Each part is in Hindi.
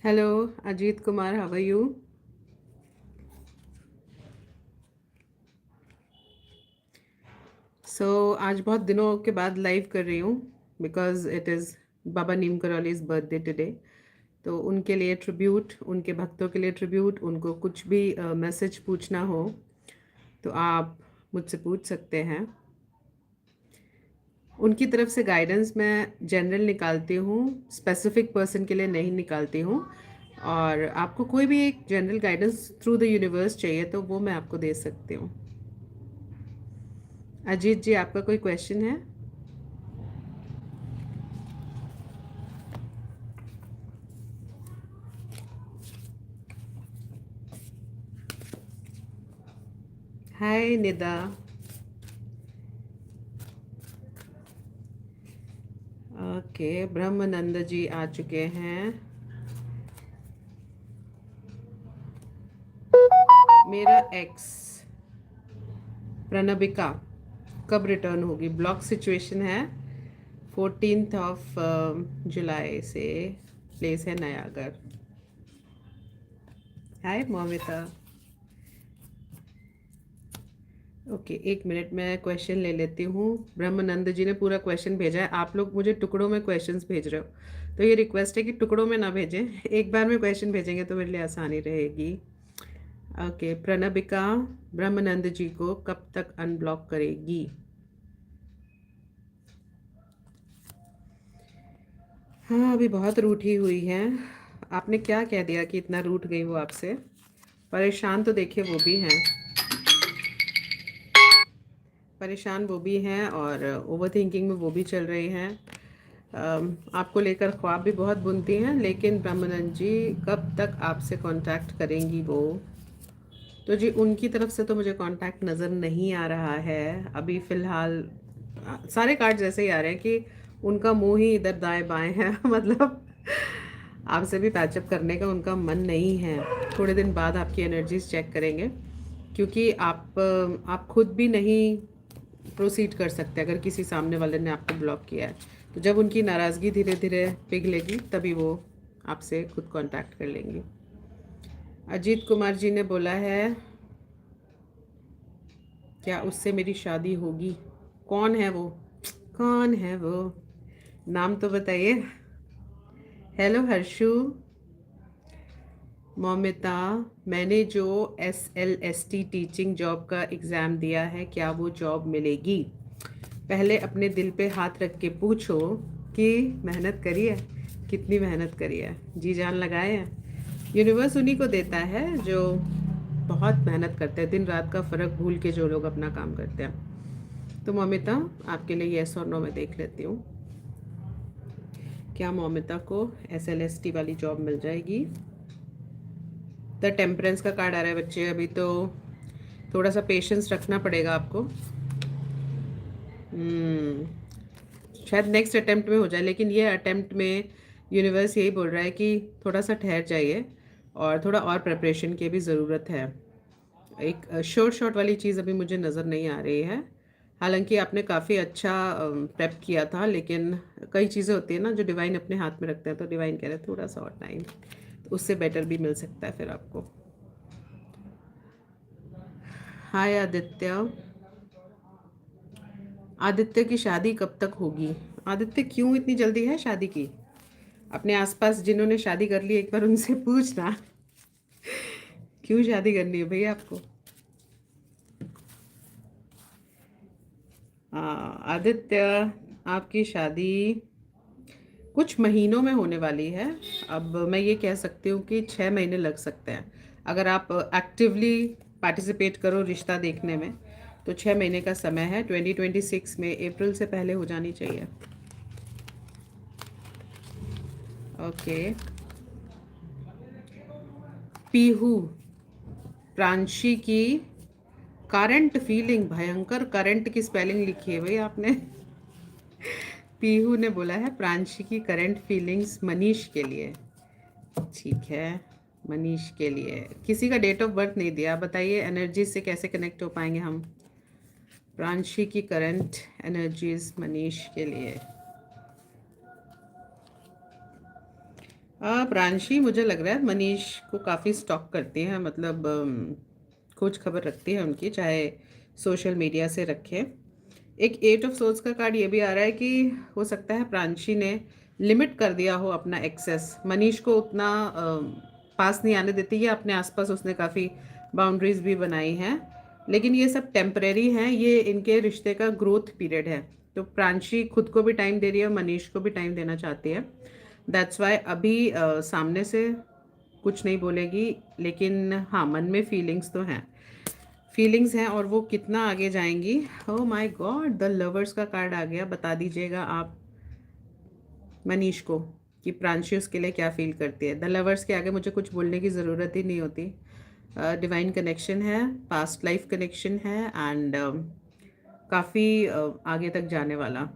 Hello Ajit Kumar, how are you? आज बहुत दिनों के बाद लाइव कर रही हूँ because it is Baba Neem Karauli's birthday today. तो उनके लिए ट्रिब्यूट, उनके भक्तों के लिए ट्रिब्यूट, उनको कुछ भी मैसेज पूछना हो तो आप मुझसे पूछ सकते हैं। उनकी तरफ से गाइडेंस मैं जनरल निकालती हूँ, स्पेसिफिक पर्सन के लिए नहीं निकालती हूँ। और आपको कोई भी एक general guidance through the universe चाहिए तो वो मैं आपको दे सकती हूँ। अजीत जी, आपका कोई क्वेश्चन है? हाय निदा। ओके, ब्रह्मानंद जी आ चुके हैं। मेरा एक्स प्रणबिका कब रिटर्न होगी? ब्लॉक सिचुएशन है। 14 जुलाई से प्लेस है नयागढ़। हाय मोमिता। ओके, एक मिनट में क्वेश्चन ले लेती हूँ। ब्रह्मानंद जी ने पूरा क्वेश्चन भेजा है। आप लोग मुझे टुकड़ों में क्वेश्चंस भेज रहे हो तो ये रिक्वेस्ट है कि टुकड़ों में ना भेजें। एक बार में क्वेश्चन भेजेंगे तो मेरे लिए आसानी रहेगी। ओके, प्रणबिका ब्रह्मानंद जी को कब तक अनब्लॉक करेगी? हाँ, अभी बहुत रूठी हुई हैं। आपने क्या कह दिया कि इतना रूठ गई वो आपसे? परेशान तो देखिए वो भी हैं, परेशान वो भी हैं और ओवर थिंकिंग में वो भी चल रही हैं। आपको लेकर ख्वाब भी बहुत बुनती हैं, लेकिन ब्रह्मानंद जी कब तक आपसे कांटेक्ट करेंगी वो? तो जी उनकी तरफ से तो मुझे कांटेक्ट नज़र नहीं आ रहा है अभी फ़िलहाल। सारे कार्ड जैसे ही आ रहे हैं कि उनका मुंह ही इधर दाएं बाएं है। मतलब आपसे भी पैचअप करने का उनका मन नहीं है। थोड़े दिन बाद आपकी एनर्जीज चेक करेंगे, क्योंकि आप खुद भी नहीं प्रोसीड कर सकते अगर किसी सामने वाले ने आपको ब्लॉक किया है। तो जब उनकी नाराज़गी धीरे धीरे पिघलेगी तभी वो आपसे खुद कांटेक्ट कर लेंगी। अजीत कुमार जी ने बोला है, क्या उससे मेरी शादी होगी? कौन है वो? कौन है वो? नाम तो बताइए। हेलो हर्षु। मौमिता, मैंने जो SLST टीचिंग जॉब का एग्ज़ाम दिया है, क्या वो जॉब मिलेगी? पहले अपने दिल पे हाथ रख के पूछो कि मेहनत करी है, कितनी मेहनत करी है, जी जान लगाए हैं। यूनिवर्स उन्हीं को देता है जो बहुत मेहनत करते हैं, दिन रात का फ़र्क भूल के जो लोग अपना काम करते हैं। तो मौमिता, आपके लिए येस और नो मैं देख लेती हूँ। क्या मौमिता को SLST वाली जॉब मिल जाएगी? द टेम्परेंस का कार्ड आ रहा है बच्चे। अभी तो थोड़ा सा पेशेंस रखना पड़ेगा आपको। शायद नेक्स्ट अटेम्प्ट में हो जाए, लेकिन ये अटेम्प्ट में यूनिवर्स यही बोल रहा है कि थोड़ा सा ठहर जाइए और थोड़ा और प्रिपरेशन की भी ज़रूरत है। एक शॉर्ट शॉर्ट वाली चीज़ अभी मुझे नज़र नहीं आ रही है। हालांकि आपने काफ़ी अच्छा प्रेप किया था, लेकिन कई चीज़ें होती हैं ना जो डिवाइन अपने हाथ में रखते हैं, तो डिवाइन कह रहे हैं थोड़ा सा और टाइम, तो उससे बेटर भी मिल सकता है फिर आपको। हाय आदित्य। आदित्य की शादी कब तक होगी? आदित्य, क्यों इतनी जल्दी है शादी की? अपने आसपास जिन्होंने शादी कर ली एक बार उनसे पूछना क्यों शादी करनी है भैया आपको? आदित्य, आपकी शादी कुछ महीनों में होने वाली है। अब मैं ये कह सकती हूँ कि 6 महीने लग सकते हैं। अगर आप एक्टिवली पार्टिसिपेट करो रिश्ता देखने में तो 6 महीने का समय है। 2026 में अप्रैल से पहले हो जानी चाहिए। ओके। पीहू, प्रांशी की करंट फीलिंग, भयंकर करंट की स्पेलिंग लिखी है भाई आपने। पीहू ने बोला है प्रांशी की करंट फीलिंग्स मनीष के लिए। ठीक है, मनीष के लिए किसी का डेट ऑफ बर्थ नहीं दिया। बताइए एनर्जी से कैसे कनेक्ट हो पाएंगे हम? प्रांशी की करंट एनर्जीज मनीष के लिए। प्रांशी मुझे लग रहा है मनीष को काफ़ी स्टॉक करती है, मतलब खोज खबर रखती है उनकी, चाहे सोशल मीडिया से रखे। एक एट ऑफ सोर्स का कार्ड ये भी आ रहा है कि हो सकता है प्रांशी ने लिमिट कर दिया हो अपना एक्सेस, मनीष को उतना पास नहीं आने देती है, अपने आसपास उसने काफ़ी बाउंड्रीज भी बनाई हैं, लेकिन ये सब टेम्परेरी हैं, ये इनके रिश्ते का ग्रोथ पीरियड है। तो प्रांशी खुद को भी टाइम दे रही है और मनीष को भी टाइम देना चाहती है। दैट्स वाई अभी सामने से कुछ नहीं बोलेगी, लेकिन हाँ मन में फीलिंग्स तो हैं, फीलिंग्स हैं, और वो कितना आगे जाएंगी। Oh my God, the lovers का कार्ड आ गया। बता दीजिएगा आप मनीष को कि प्रांशी उसके लिए क्या फील करती है। द लवर्स के आगे मुझे कुछ बोलने की ज़रूरत ही नहीं होती। डिवाइन कनेक्शन है, पास्ट लाइफ कनेक्शन है, एंड काफ़ी आगे तक जाने वाला।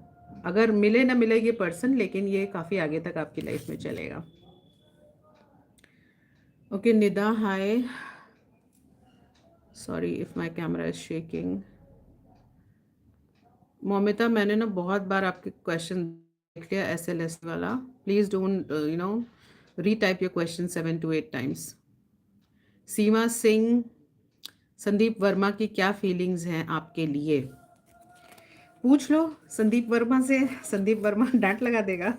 अगर मिले ना मिले ये पर्सन, लेकिन ये काफ़ी आगे तक आपकी लाइफ में चलेगा। Okay Nida, hi, sorry if my camera is shaking. Momita, मैंने ना बहुत बार आपके क्वेश्चन देख लिया, SLS वाला, please don't retype your question 7 to 8 times. Seema Singh, Sandeep Verma की क्या फीलिंग्स हैं आपके लिए? पूछ लो संदीप वर्मा से, संदीप वर्मा डांट लगा देगा।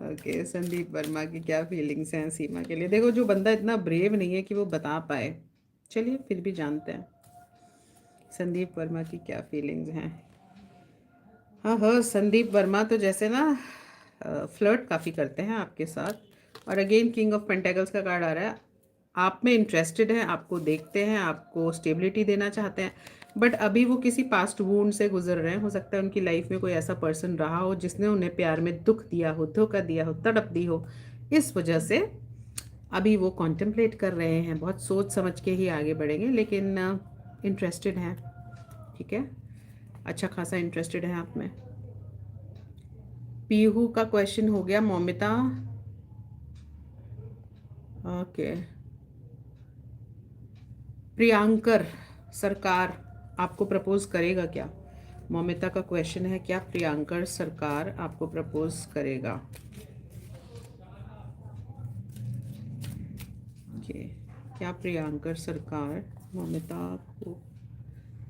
ओके संदीप वर्मा की क्या फीलिंग्स हैं सीमा के लिए? देखो, जो बंदा इतना ब्रेव नहीं है कि वो बता पाए, चलिए फिर भी जानते हैं संदीप वर्मा की क्या फीलिंग्स हैं। हाँ हाँ, संदीप वर्मा तो जैसे ना फ्लर्ट काफ़ी करते हैं आपके साथ, और अगेन किंग ऑफ पेंटेकल्स का कार्ड आ रहा है। आप में इंटरेस्टेड हैं, आपको देखते हैं, आपको स्टेबिलिटी देना चाहते हैं, बट अभी वो किसी पास्ट वूंड से गुजर रहे हैं। हो सकता है उनकी लाइफ में कोई ऐसा पर्सन रहा हो जिसने उन्हें प्यार में दुख दिया हो, धोखा दिया हो, तड़प दी हो। इस वजह से अभी वो कॉन्टेम्पलेट कर रहे हैं, बहुत सोच समझ के ही आगे बढ़ेंगे, लेकिन इंटरेस्टेड हैं। ठीक है, अच्छा खासा इंटरेस्टेड है आप में। पीहू का क्वेश्चन हो गया। मोमिता, ओके, प्रियांकर सरकार आपको प्रपोज करेगा क्या? मोमिता का क्वेश्चन है, क्या प्रियांकर सरकार आपको प्रपोज करेगा? ओके, क्या प्रियांकर सरकार मोमिता को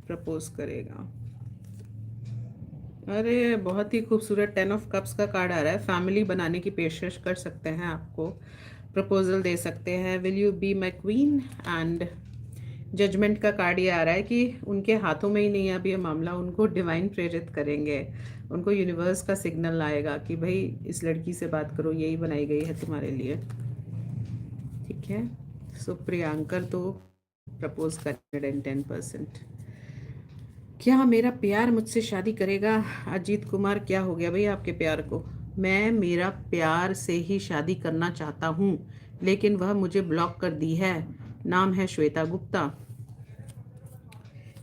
प्रपोज करेगा? अरे बहुत ही खूबसूरत 10 of Cups का कार्ड आ रहा है। फैमिली बनाने की पेशकश कर सकते हैं, आपको प्रपोजल दे सकते हैं। Will you be my queen? And judgement का कार्ड ये आ रहा है कि उनके हाथों में ही नहीं है अभी ये मामला, उनको डिवाइन प्रेरित करेंगे, उनको यूनिवर्स का सिग्नल आएगा कि भाई इस लड़की से बात करो, यही बनाई गई है तुम्हारे लिए। ठीक है, सो प्रियांकर तो प्रपोज कर 110%। क्या मेरा प्यार मुझसे शादी करेगा? अजीत कुमार, क्या हो गया भाई आपके प्यार को? मैं मेरा प्यार से ही शादी करना चाहता हूँ, लेकिन वह मुझे ब्लॉक कर दी है। नाम है श्वेता गुप्ता।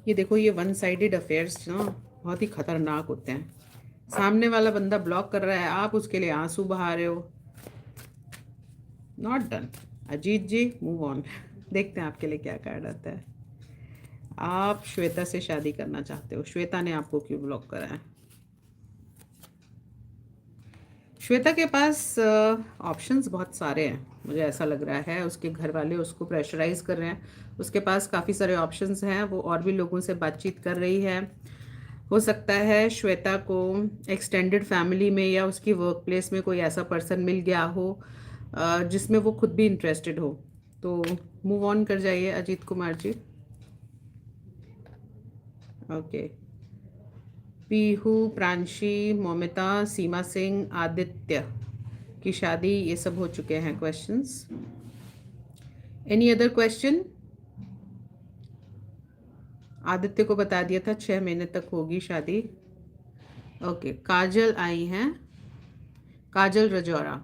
ये देखो, ये वन साइडेड अफेयर्स ना बहुत ही खतरनाक होते हैं। सामने वाला बंदा ब्लॉक कर रहा है, आप उसके लिए आंसू बहा रहे हो। Not done. Ajit ji, move on. देखते हैं आपके लिए क्या कार्ड आता है। आप श्वेता से शादी करना चाहते हो, श्वेता ने आपको क्यों ब्लॉक करा है? श्वेता के पास ऑप्शंस बहुत सारे हैं, मुझे ऐसा लग रहा है। उसके घर वाले उसको प्रेशराइज कर रहे हैं, उसके पास काफ़ी सारे ऑप्शंस हैं, वो और भी लोगों से बातचीत कर रही है। हो सकता है श्वेता को एक्सटेंडेड फैमिली में या उसकी वर्क प्लेस में कोई ऐसा पर्सन मिल गया हो जिसमें वो खुद भी इंटरेस्टेड हो। तो मूव ऑन कर जाइए अजीत कुमार जी। ओके, पीहू, प्रांशी, मोमिता, सीमा सिंह, आदित्य की शादी, ये सब हो चुके हैं questions. Any other question? Aditya को बता दिया था 6 महीने तक होगी शादी। ओके, काजल आई हैं, काजल रजौरा।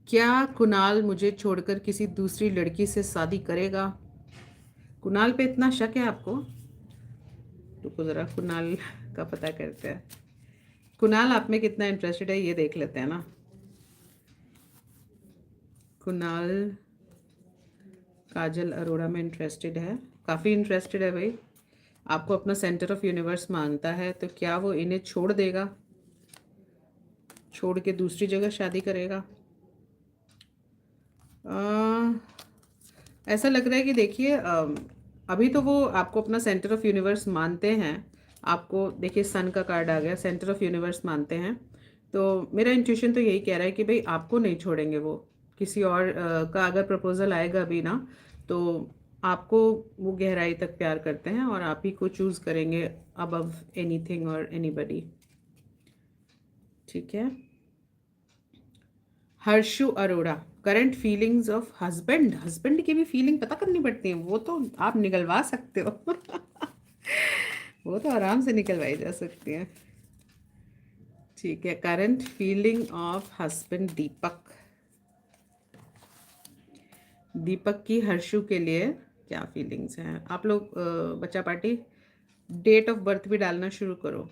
क्या कुणाल मुझे छोड़कर किसी दूसरी लड़की से शादी करेगा? कुणाल पे इतना शक है आपको? रुको जरा कुणाल का पता करते हैं। कुणाल आप में कितना इंटरेस्टेड है ये देख लेते हैं ना। कुणाल काजल अरोड़ा में इंटरेस्टेड है, काफ़ी इंटरेस्टेड है भाई, आपको अपना सेंटर ऑफ यूनिवर्स मानता है, तो क्या वो इन्हें छोड़ देगा? छोड़ के दूसरी जगह शादी करेगा। ऐसा लग रहा है कि देखिए अभी तो वो आपको अपना सेंटर ऑफ यूनिवर्स मानते हैं। आपको देखिए सन का कार्ड आ गया, सेंटर ऑफ यूनिवर्स मानते हैं। तो मेरा इंट्यूशन तो यही कह रहा है कि भाई आपको नहीं छोड़ेंगे वो। किसी और का अगर प्रपोजल आएगा अभी ना, तो आपको वो गहराई तक प्यार करते हैं और आप ही को चूज़ करेंगे अबव एनीथिंग और एनीबडी। ठीक है। Harshu Arora, current feelings of husband. Husband की भी फीलिंग पता करनी पड़ती है, वो तो आप निकलवा सकते हो। वो तो आराम से निकलवाई जा सकती है। ठीक है, करंट फीलिंग ऑफ हस्बैंड दीपक। दीपक की हर्षु के लिए क्या फीलिंग्स हैं? आप लोग बच्चा पार्टी डेट ऑफ बर्थ भी डालना शुरू करो।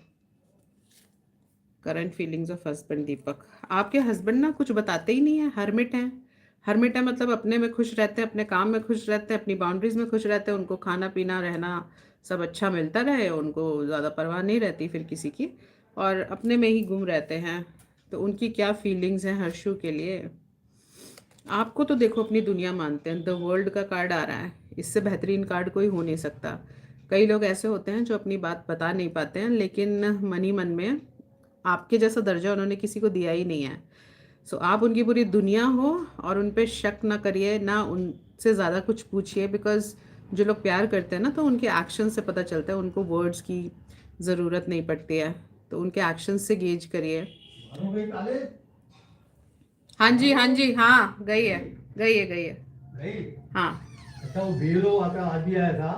करंट फीलिंग्स ऑफ हस्बैंड दीपक। आपके हस्बैंड ना कुछ बताते ही नहीं है, हर्मिट हैं। हर्मिट है मतलब अपने में खुश रहते हैं, अपने काम में खुश रहते हैं, अपनी बाउंड्रीज में खुश रहते हैं। उनको खाना पीना रहना सब अच्छा मिलता रहे, उनको ज़्यादा परवाह नहीं रहती फिर किसी की, और अपने में ही गुम रहते हैं। तो उनकी क्या फीलिंग्स हैं हर्षु के लिए? आपको तो देखो अपनी दुनिया मानते हैं। द वर्ल्ड का कार्ड आ रहा है, इससे बेहतरीन कार्ड कोई हो नहीं सकता। कई लोग ऐसे होते हैं जो अपनी बात बता नहीं पाते हैं, लेकिन मन ही मन में आपके जैसा दर्जा उन्होंने किसी को दिया ही नहीं है। सो आप उनकी पूरी दुनिया हो और उन पे शक ना करिए, ना उनसे ज़्यादा कुछ पूछिए। बिकॉज जो लोग प्यार करते हैं ना, तो उनके एक्शन से पता चलता है, उनको वर्ड्स की ज़रूरत नहीं पड़ती है। तो उनके एक्शन से गेज करिए। हाँ जी, हाँ जी, हाँ गई है, गई है, गई है। गई। हाँ अच्छा, वो बीएलओ आपका आज भी आया था।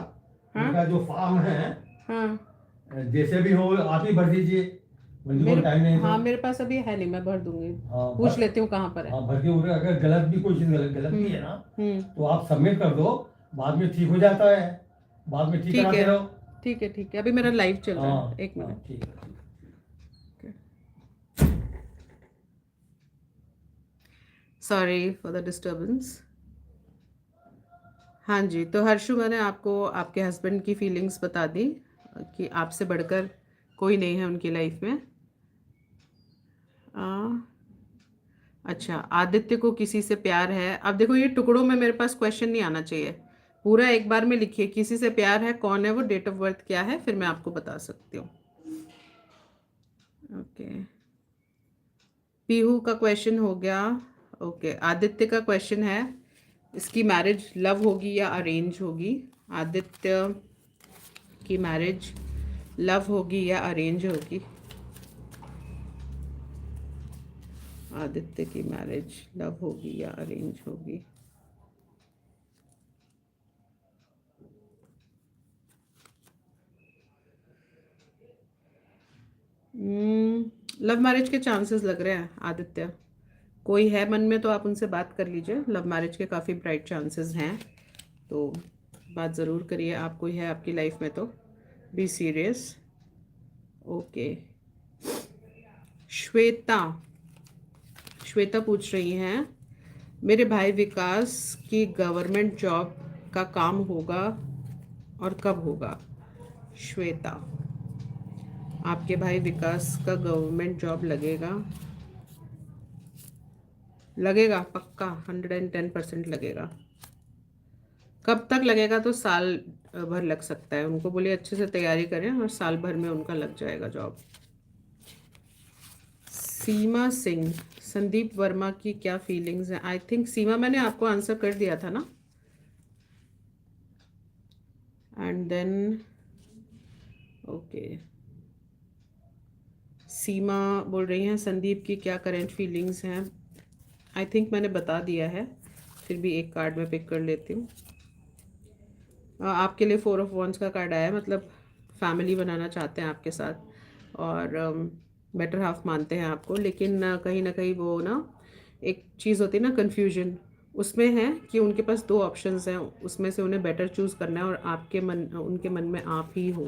हाँ उनका जो फॉर्म है, हाँ। जैसे भी हो आप ही भर दीजिए, मुझे को मेरे टाइम नहीं हाँ तो। मेरे पास अभी है नहीं, मैं भर दूंगी। हाँ पूछ लेती हूँ कहाँ पर है। हाँ भर के उधर, अगर गलत भी कोई चीज़ गलत भी है ना, हम्म। तो आप सबमिट कर दो। बाद में ठीक हो जाता है, बाद में ठीक ठीक है, कराते रहो। ठीक है, ठीक है। अभी मेरा लाइव चल रहा है, हाँ एक हाँ मिनट। ठीक है। Sorry for the disturbance. हाँ जी, तो हर्षु मैंने आपको आपके हस्बैंड की फीलिंग्स बता दी कि आपसे बढ़कर कोई नहीं है उनकी लाइफ में। आ, अच्छा, आदित्य को किसी से प्यार है। अब देखो ये टुकड़ों में मेरे पास क्वेश्चन नहीं आना चाहिए, पूरा एक बार में लिखिए किसी से प्यार है, कौन है वो, डेट ऑफ बर्थ क्या है, फिर मैं आपको बता सकती हूँ। ओके, पीहू का क्वेश्चन हो गया। ओके, आदित्य का क्वेश्चन है, इसकी मैरिज लव होगी या अरेंज होगी? आदित्य की मैरिज लव होगी या अरेंज होगी? आदित्य की मैरिज लव होगी या अरेंज होगी? लव मैरिज के चांसेस लग रहे हैं आदित्य। कोई है मन में तो आप उनसे बात कर लीजिए, लव मैरिज के काफ़ी ब्राइट चांसेस हैं। तो बात ज़रूर करिए, आप कोई है आपकी लाइफ में तो be serious. Okay, Shweta. Shweta पूछ रही हैं, मेरे भाई विकास की गवर्नमेंट जॉब का काम होगा और कब होगा? श्वेता, आपके भाई विकास का गवर्नमेंट जॉब लगेगा? लगेगा पक्का, 110% लगेगा। कब तक लगेगा? तो साल भर लग सकता है। उनको बोलिए अच्छे से तैयारी करें और साल भर में उनका लग जाएगा जॉब। सीमा सिंह, संदीप वर्मा की क्या फीलिंग्स हैं? आई थिंक सीमा मैंने आपको आंसर कर दिया था ना। एंड देन ओके, सीमा बोल रही हैं संदीप की क्या करेंट फीलिंग्स हैं? आई थिंक मैंने बता दिया है, फिर भी एक कार्ड में पिक कर लेती हूँ। आपके लिए 4 ऑफ वॉन्ड्स का कार्ड आया है, मतलब फैमिली बनाना चाहते हैं आपके साथ और बेटर हाफ मानते हैं आपको, लेकिन कहीं ना कहीं वो ना एक चीज़ होती है ना, कन्फ्यूजन उसमें है कि उनके पास 2 ऑप्शंस हैं, उसमें से उन्हें बेटर चूज़ करना है और आपके मन उनके मन में आप ही हो,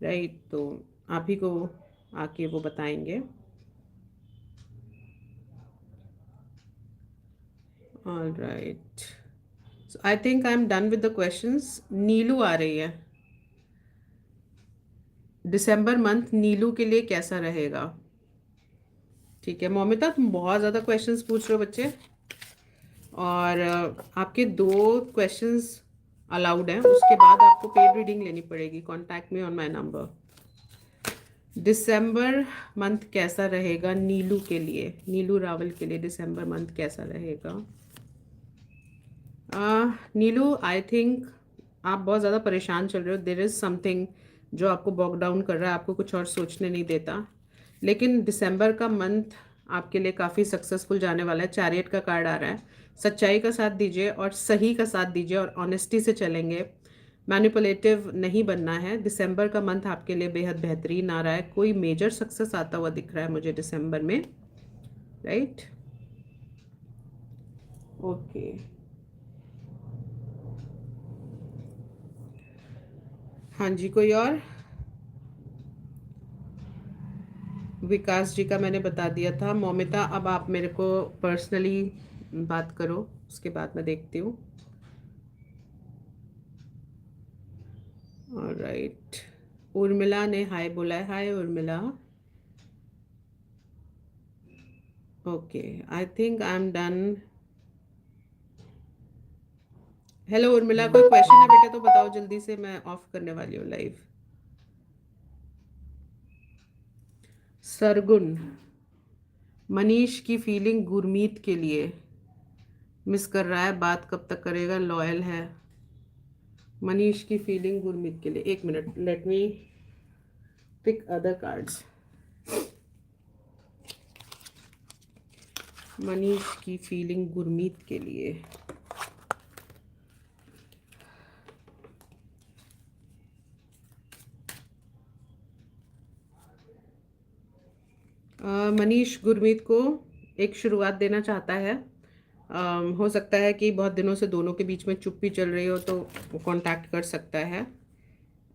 राइट? तो आप ही को आके वो बताएंगे। All right, so I think I am done with the questions. Neelu आ रही है, दिसंबर मंथ नीलू के लिए कैसा रहेगा? ठीक है मौमिता, तुम बहुत ज़्यादा क्वेश्चंस पूछ रहे हो बच्चे, और आपके 2 क्वेश्चंस अलाउड हैं, उसके बाद आपको पेड रीडिंग लेनी पड़ेगी। Contact me on my number. December month कैसा रहेगा नीलू के लिए, नीलू रावल के लिए दिसंबर मंथ कैसा रहेगा? नीलू, आई थिंक आप बहुत ज़्यादा परेशान चल रहे हो। देर इज़ समथिंग जो आपको बॉक डाउन कर रहा है, आपको कुछ और सोचने नहीं देता। लेकिन दिसंबर का मंथ आपके लिए काफ़ी सक्सेसफुल जाने वाला है। चैरियट का कार्ड आ रहा है। सच्चाई का साथ दीजिए और सही का साथ दीजिए और ऑनेस्टी से चलेंगे। मैनिपुलेटिव नहीं बनना है। दिसंबर का मंथ आपके लिए बेहद बेहतरीन आ रहा है। कोई मेजर सक्सेस आता हुआ दिख रहा है मुझे दिसंबर में, राइट? ओके, हाँ जी, कोई और? विकास जी का मैंने बता दिया था। मौमिता, अब आप मेरे को पर्सनली बात करो, उसके बाद मैं देखती हूँ। ऑलराइट, उर्मिला ने हाय बोला है। Hi Urmila. Okay, I think I am done. Hello Urmila, कोई क्वेश्चन है बेटा तो बताओ जल्दी से, मैं ऑफ करने वाली हूँ लाइव। सरगुन, मनीष की फीलिंग गुरमीत के लिए मिस कर रहा है, बात कब तक करेगा, लॉयल है। मनीष की फीलिंग गुरमीत के लिए, 1 minute, let me pick other cards. Manish की फीलिंग गुरमीत के लिए। मनीष गुरमीत को एक शुरुआत देना चाहता है। हो सकता है कि बहुत दिनों से दोनों के बीच में चुप्पी चल रही हो, तो वो कांटेक्ट कर सकता है।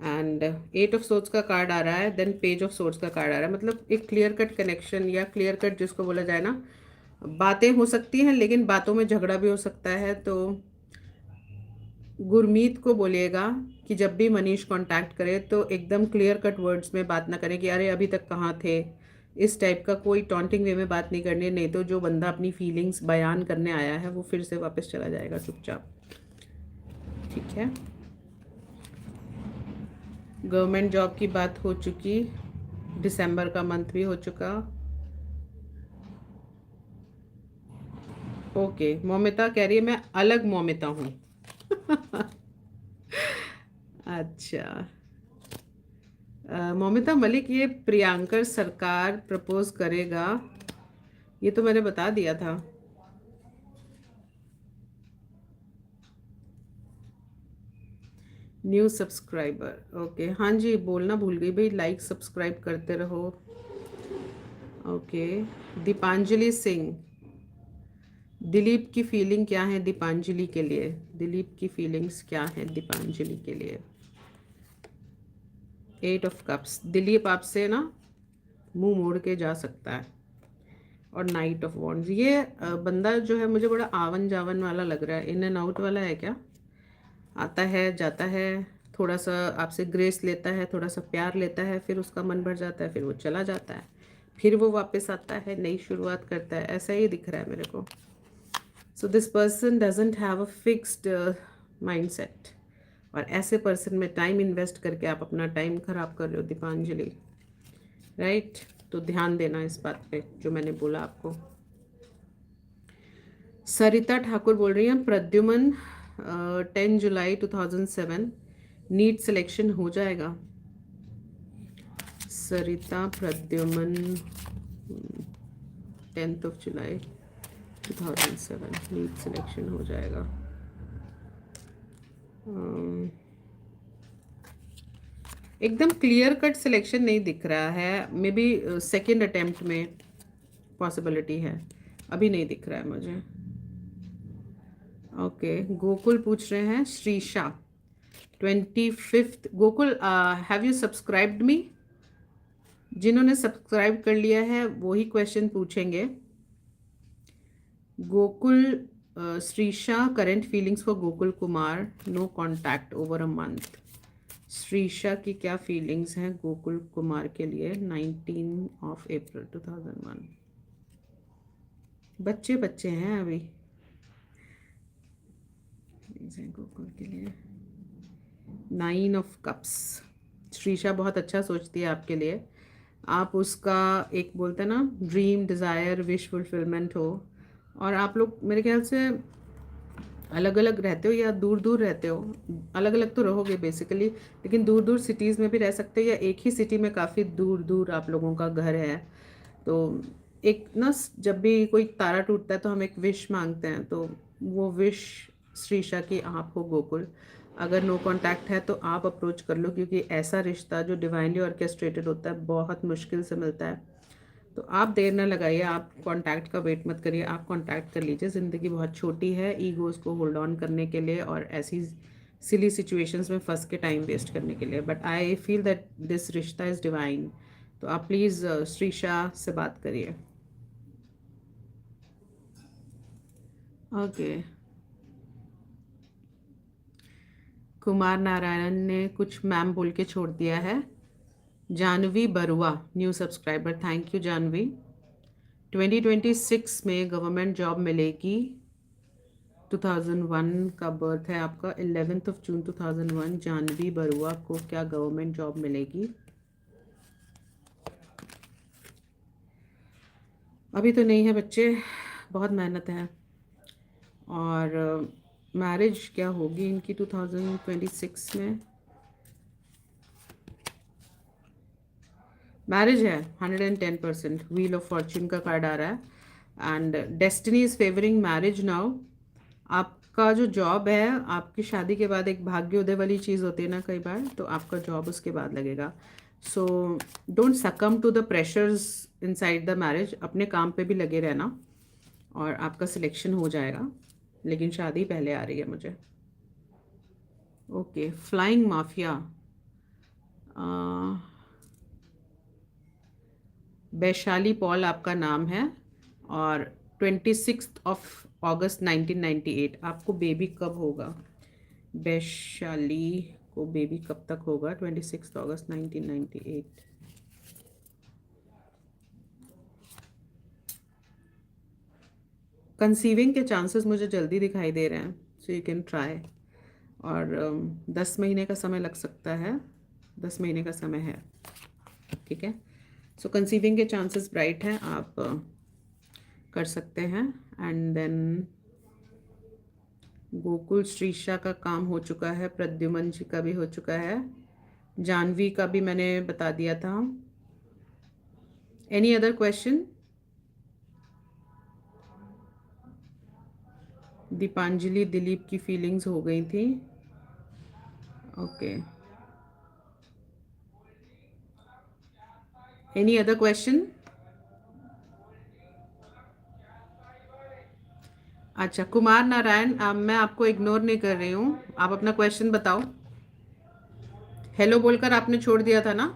एंड 8 ऑफ सोर्ड्स का कार्ड आ रहा है, देन पेज ऑफ सोर्ड्स का कार्ड आ रहा है। मतलब एक क्लियर कट कनेक्शन, या क्लियर कट जिसको बोला जाए ना, बातें हो सकती हैं लेकिन बातों में झगड़ा भी हो सकता है। तो गुरमीत को बोलिएगा कि जब भी मनीष कांटेक्ट करे तो एकदम क्लियर कट वर्ड्स में बात ना करें कि अरे अभी तक कहाँ थे, इस टाइप का कोई टॉन्टिंग वे में बात नहीं करनी। नहीं तो जो बंदा अपनी फीलिंग्स बयान करने आया है वो फिर से वापस चला जाएगा चुपचाप, ठीक है? गवर्नमेंट जॉब की बात हो चुकी, दिसंबर का मंथ भी हो चुका। ओके, मौमिता कह रही है मैं अलग मौमिता हूँ। अच्छा, मौमिता मलिक, ये प्रियंकर सरकार प्रपोज करेगा, ये तो मैंने बता दिया था। न्यू सब्सक्राइबर, ओके, हाँ जी, बोलना भूल गई भाई, लाइक सब्सक्राइब करते रहो। ओके, दीपांजलि सिंह, दिलीप की फीलिंग क्या है दीपांजलि के लिए? दिलीप की फीलिंग्स क्या है दीपांजलि के लिए? 8 ऑफ कप्स, दिलीप आपसे ना मुंह मोड़ के जा सकता है। और नाइट ऑफ वॉन्ड्स, ये बंदा जो है मुझे बड़ा आवन जावन वाला लग रहा है, इन एंड आउट वाला है क्या? आता है जाता है, थोड़ा सा आपसे ग्रेस लेता है, थोड़ा सा प्यार लेता है, फिर उसका मन भर जाता है, फिर वो चला जाता है, फिर वो वापस आता है, नई शुरुआत करता है, ऐसा ही दिख रहा है मेरे को। So this person doesn't have a fixed mindset, और ऐसे पर्सन में टाइम इन्वेस्ट करके आप अपना टाइम खराब कर रहे हो दीपांजलि, राइट? तो ध्यान देना इस बात पे जो मैंने बोला आपको। सरिता ठाकुर बोल रही हैं प्रद्युमन 10 जुलाई 2007 नीट सिलेक्शन हो जाएगा। सरिता प्रद्युमन 10 जुलाई 2007 नीट सिलेक्शन हो जाएगा। एकदम क्लियर कट सिलेक्शन नहीं दिख रहा है, मे बी सेकेंड अटेम्प्ट में पॉसिबिलिटी है, अभी नहीं दिख रहा है मुझे। ओके, गोकुल पूछ रहे हैं Shrisha 25th। Gokul, have you subscribed me? जिन्होंने सब्सक्राइब कर लिया है वही क्वेश्चन पूछेंगे। Gokul, Shrisha, current feelings for Gokul Kumar, no contact over a month. Shrisha की क्या फीलिंग्स हैं गोकुल कुमार के लिए 19 ऑफ अप्रैल 2001? बच्चे बच्चे हैं अभी गोकुल के लिए। 9 ऑफ कप्स। श्रीषा बहुत अच्छा सोचती है आपके लिए। आप उसका एक बोलते हैं ना ड्रीम डिज़ायर विश फुलफिलमेंट हो। और आप लोग मेरे ख्याल से अलग अलग रहते हो या दूर दूर रहते हो। अलग अलग तो रहोगे बेसिकली, लेकिन दूर दूर सिटीज़ में भी रह सकते हो या एक ही सिटी में काफ़ी दूर दूर आप लोगों का घर है। तो एक ना जब भी कोई तारा टूटता है तो हम एक विश मांगते हैं, तो वो विश श्रीषा की आप हो गोकुल। अगर नो कांटेक्ट है तो आप अप्रोच कर लो, क्योंकि ऐसा रिश्ता जो डिवाइनली ऑर्केस्ट्रेटेड होता है बहुत मुश्किल से मिलता है। तो आप देर ना लगाइए, आप कांटेक्ट का वेट मत करिए, आप कांटेक्ट कर लीजिए। ज़िंदगी बहुत छोटी है ईगोज़ को होल्ड ऑन करने के लिए और ऐसी सिली सिचुएशंस में फंस के टाइम वेस्ट करने के लिए। But I feel that this रिश्ता इज़ डिवाइन। तो आप प्लीज़ श्रीषा से बात करिए। ओके। कुमार नारायण ने कुछ मैम बोल के छोड़ दिया है। Janvi Barua new subscriber, thank you Janvi. 2026 में गवर्नमेंट जॉब मिलेगी। 2001 का बर्थ है आपका, 11 जून 2001। जानवी बरुआ को क्या गवर्नमेंट जॉब मिलेगी? अभी तो नहीं है बच्चे, बहुत मेहनत है। और मैरिज क्या होगी इनकी 2026 में? मैरिज है 110%। व्हील ऑफ फॉर्च्यून का कार्ड आ रहा है and destiny is favouring marriage now. आपका जो जॉब है, आपकी शादी के बाद एक भाग्योदय वाली चीज़ होती है ना कई बार, तो आपका जॉब उसके बाद लगेगा। So don't succumb to the pressures inside the marriage. अपने काम पे भी लगे रहना और आपका सिलेक्शन हो जाएगा, लेकिन शादी पहले आ रही है मुझे। Okay, flying mafia. Vaishali Paul आपका नाम है और 26 अगस्त 1998। आपको बेबी कब होगा? वैशाली को बेबी कब तक होगा? 26 अगस्त 1998। कंसीविंग के चांसेस मुझे जल्दी दिखाई दे रहे हैं, सो यू कैन ट्राई। और 10 महीने का समय लग सकता है, 10 महीने का समय है, ठीक है। सो कंसीविंग के चांसेस ब्राइट हैं, आप कर सकते हैं। एंड देन गोकुल श्रीषा का काम हो चुका है, प्रद्युमन जी का भी हो चुका है, जानवी का भी मैंने बता दिया था। Any other question? Deepanjali Dilip की फीलिंग्स हो गई थी। Okay, any other question? अच्छा कुमार नारायण, मैं आपको इग्नोर नहीं कर रही हूँ, आप अपना क्वेश्चन बताओ। हेलो बोलकर आपने छोड़ दिया था ना?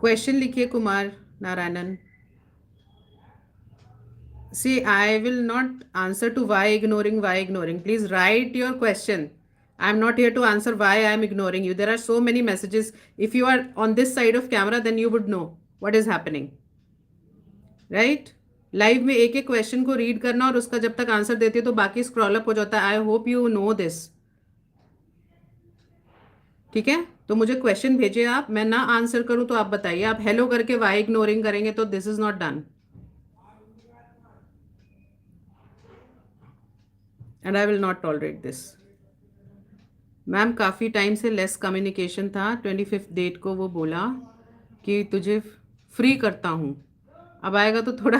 क्वेश्चन लिखिए Kumar Narayanan. See, I will not answer to why ignoring, why ignoring. Please write your question. I'm not here to answer why I'm ignoring you. There are so many messages. If you are on this side of camera, then you would know what is happening. Right? Live में एक एक क्वेश्चन को रीड करना और उसका जब तक आंसर देती हो तो बाकी स्क्रॉल अप हो जाता है। I hope you know this, ठीक है। तो मुझे क्वेश्चन भेजिए आप, मैं ना आंसर करूं तो आप बताइए। आप हेलो करके वाई इग्नोरिंग करेंगे तो this is not done and I will not tolerate this. Ma'am काफ़ी टाइम से लेस कम्युनिकेशन था, 25 डेट को वो बोला कि तुझे फ्री करता हूँ, अब आएगा तो थोड़ा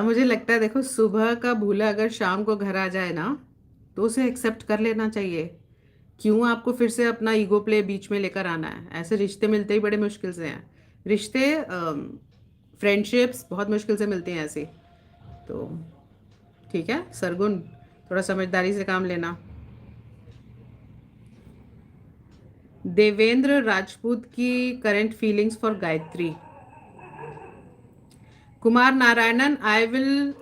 मुझे लगता है देखो, सुबह का भूला अगर शाम को घर आ जाए ना तो उसे एक्सेप्ट कर लेना चाहिए। क्यों आपको फिर से अपना ईगो प्ले बीच में लेकर आना है? ऐसे रिश्ते मिलते ही बड़े मुश्किल से हैं। रिश्ते फ्रेंडशिप्स बहुत मुश्किल से मिलती हैं ऐसे। तो ठीक है सरगुन, थोड़ा समझदारी से काम लेना। देवेंद्र राजपूत की current feelings for Gayatri. Kumar Narayanan, I will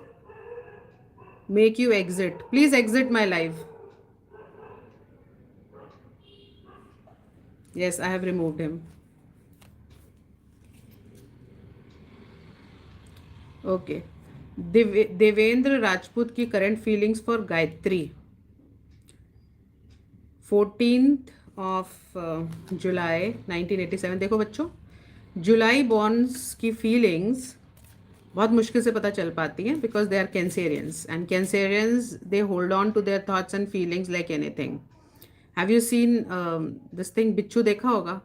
make you exit, please exit my life. Yes, I have removed him. Okay, Devendra Rajput की current feelings for Gayatri. 14th of July 1987। देखो बच्चों, जुलाई बॉर्न्स की फीलिंग्स बहुत मुश्किल से पता चल पाती हैं, because they are Cancerians, and Cancerians they hold on to their thoughts and feelings like anything. Have you seen this thing? बिच्छू देखा होगा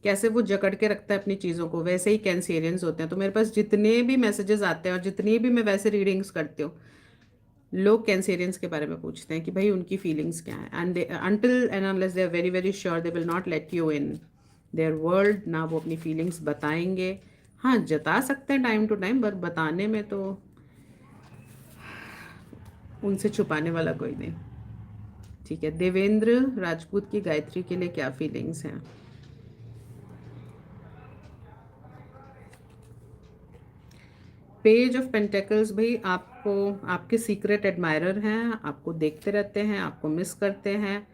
कैसे वो जकड़ के रखता है अपनी चीज़ों को, वैसे ही कैंसेरियंस होते हैं। तो मेरे पास जितने भी मैसेजेस आते हैं और जितनी भी मैं वैसे रीडिंग्स करती हूँ, लोग कैंसेरियंस के बारे में पूछते हैं कि भाई उनकी फीलिंग्स क्या है, and until and unless they are very very sure they will not let you in their world. ना वो अपनी फीलिंग्स बताएंगे, हाँ जता सकते हैं टाइम टू टाइम, पर बताने में तो उनसे छुपाने वाला कोई नहीं। ठीक है, देवेंद्र राजपूत की गायत्री के लिए क्या फीलिंग्स हैं? पेज ऑफ पेंटेकल्स, भाई आपको, आपके सीक्रेट एडमायरर हैं, आपको देखते रहते हैं, आपको मिस करते हैं,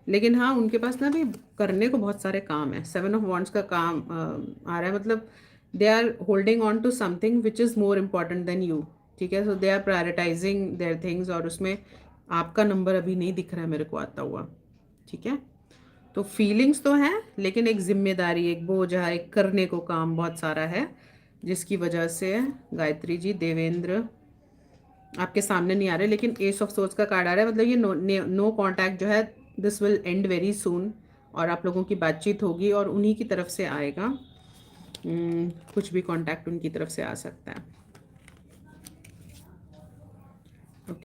लेकिन हाँ उनके पास ना भी करने को बहुत सारे काम है। 7 ऑफ वॉन्ड्स का काम आ रहा है, मतलब they are holding on to something which is more important than you. ठीक है, so they are prioritising their things, और उसमें आपका नंबर अभी नहीं दिख रहा है मेरे को आता हुआ। ठीक है, तो फीलिंग्स तो हैं, लेकिन एक जिम्मेदारी, एक बोझा, एक करने को काम बहुत सारा है, जिसकी वजह से गायत्री जी, देवेंद्र आपके सामने नहीं आ रहे। लेकिन एस ऑफ सोर्स का कार्ड आ रहा है, मतलब ये नो कॉन्टैक्ट जो है, this will and very soon, और आप लोगों की बातचीत होगी और उन्हीं की तरफ से आएगा। कुछ भी कॉन्टैक्ट उनकी तरफ से आ सकता है।